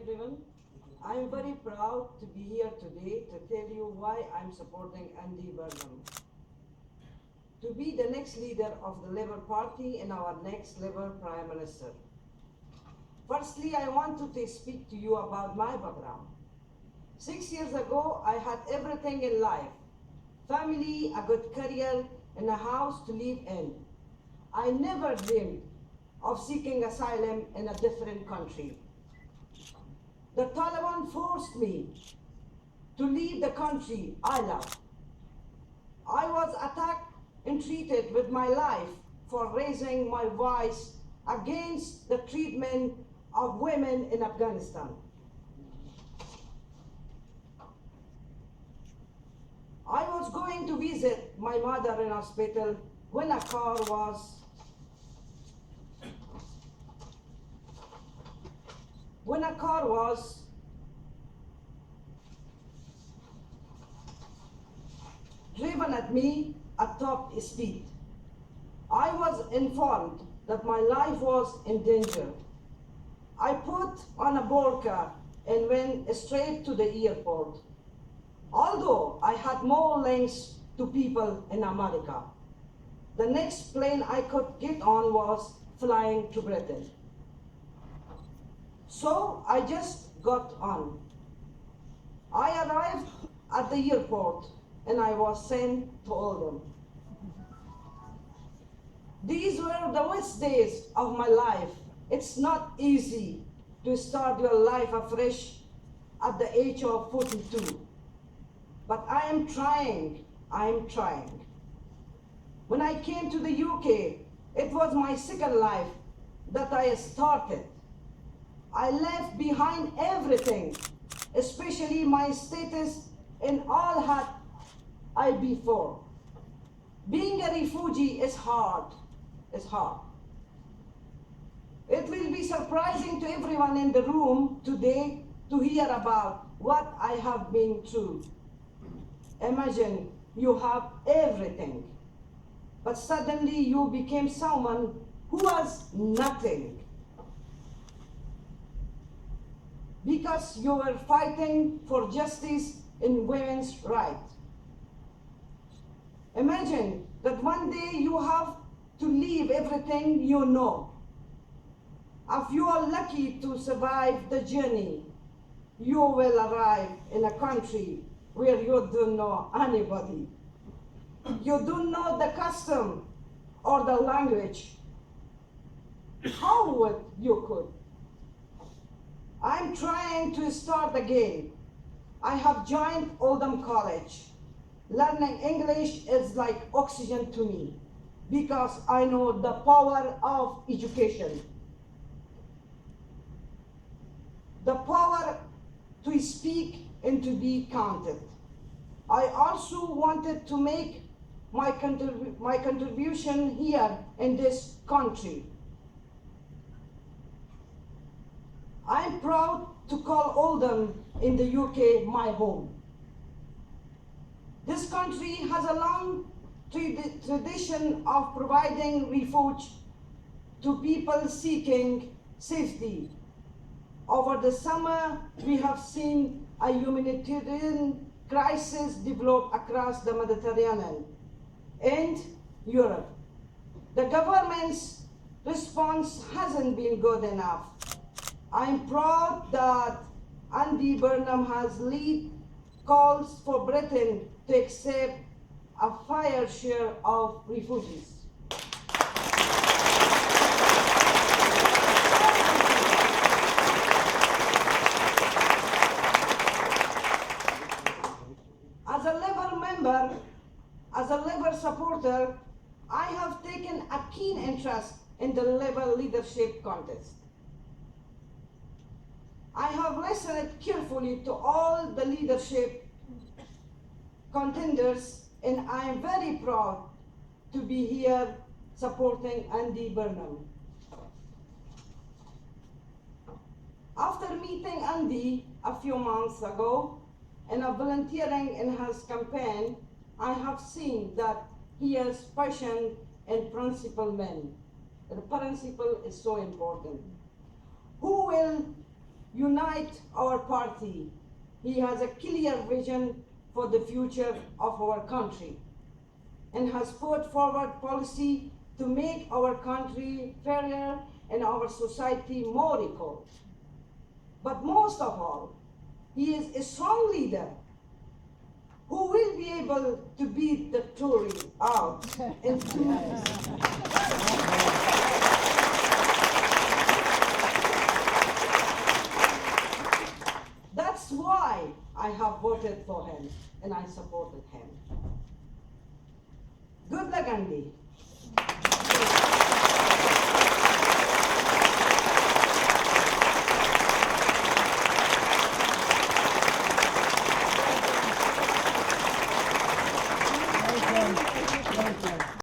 everyone. I'm very proud to be here today to tell you why I'm supporting Andy Burnham to be the next leader of the Labour Party and our next Labour Prime Minister. Firstly, I wanted to speak to you about my background. 6 years ago, I had everything in life: family, a good career, and a house to live in. I never dreamed of seeking asylum in a different country. The Taliban forced me to leave the country I love. I was attacked and treated with my life for raising my voice against the treatment of women in Afghanistan. I was going to visit my mother in hospital when a car was driven at me at top speed. I was informed that my life was in danger. I put on a burqa and went straight to the airport, although I had more links to people in America. The next plane I could get on was flying to Britain. So I just got on. I arrived at the airport and I was sent to Oldham. These were the worst days of my life. It's not easy to start your life afresh at the age of 42. But I am trying. When I came to the UK, it was my second life that I started. I left behind everything, especially my status and all had I before. Being a refugee is hard. It will be surprising to everyone in the room today to hear about what I have been through. Imagine you have everything, but suddenly you became someone who has nothing, because you were fighting for justice and women's rights. Imagine that one day you have to leave everything you know. If you are lucky to survive the journey, you will arrive in a country where you don't know anybody. You don't know the custom or the language. How would you could? I'm trying to start again. I have joined Oldham College. Learning English is like oxygen to me because I know the power of education. The power to speak and to be counted. I also wanted to make my contribution here in this country. I'm proud to call Oldham in the UK my home. This country has a long tradition of providing refuge to people seeking safety. Over the summer, we have seen a humanitarian crisis develop across the Mediterranean and Europe. The government's response hasn't been good enough. I'm proud that Andy Burnham has led calls for Britain to accept a fair share of refugees. As a Labour supporter, I have taken a keen interest in the Labour leadership contest. I have listened carefully to all the leadership contenders, and I am very proud to be here supporting Andy Burnham. After meeting Andy a few months ago and volunteering in his campaign, I have seen that he has passion and principled men. The principle is so important. Who will unite our party. He has a clear vision for the future of our country and has put forward policy to make our country fairer and our society more equal. But most of all, he is a strong leader who will be able to beat the Tories out in 2 years. That's why I have voted for him and I supported him. Good luck, Andy. Thank you.